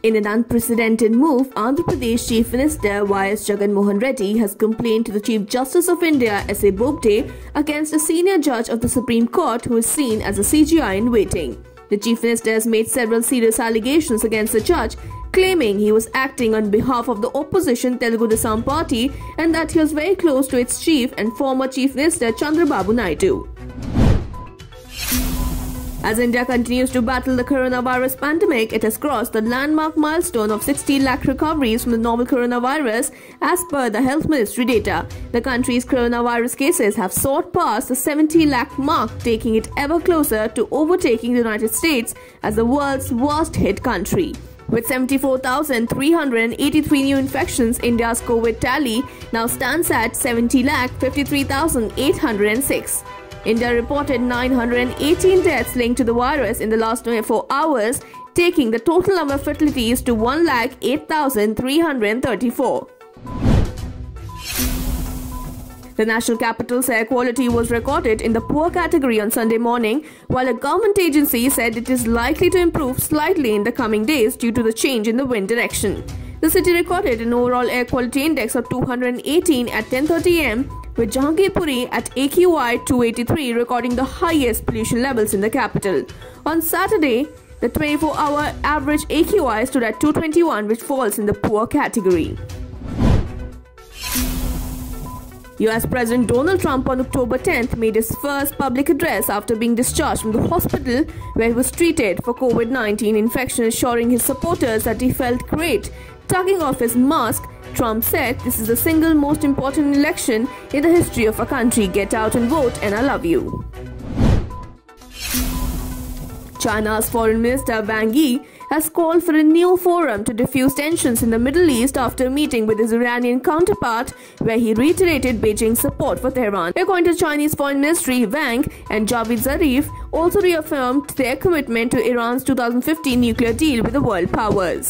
In an unprecedented move, Andhra Pradesh Chief Minister Y.S. Jagan Mohan Reddy has complained to the Chief Justice of India S.A. Bobde against a senior judge of the Supreme Court who is seen as a CGI in waiting. The Chief Minister has made several serious allegations against the judge, claiming he was acting on behalf of the opposition Telugu Desam Party and that he was very close to its chief and former Chief Minister Chandrababu Naidu. As India continues to battle the coronavirus pandemic, it has crossed the landmark milestone of 60 lakh recoveries from the novel coronavirus as per the Health Ministry data. The country's coronavirus cases have soared past the 70 lakh mark, taking it ever closer to overtaking the United States as the world's worst hit country. With 74,383 new infections, India's COVID tally now stands at 70,53,806. India reported 918 deaths linked to the virus in the last 24 hours, taking the total number of fatalities to 108,334. The national capital's air quality was recorded in the poor category on Sunday morning, while a government agency said it is likely to improve slightly in the coming days due to the change in the wind direction. The city recorded an overall air quality index of 218 at 10:30 am, with Jahangirpuri at AQI 283 recording the highest pollution levels in the capital. On Saturday, the 24-hour average AQI stood at 221, which falls in the poor category. US President Donald Trump on October 10th made his first public address after being discharged from the hospital where he was treated for COVID-19 infection, assuring his supporters that he felt great. Tugging off his mask, Trump said, "This is the single most important election in the history of our country. Get out and vote, and I love you." China's Foreign Minister Wang Yi has called for a new forum to diffuse tensions in the Middle East after meeting with his Iranian counterpart, where he reiterated Beijing's support for Tehran. According to Chinese Foreign Ministry, Wang and Javad Zarif also reaffirmed their commitment to Iran's 2015 nuclear deal with the world powers.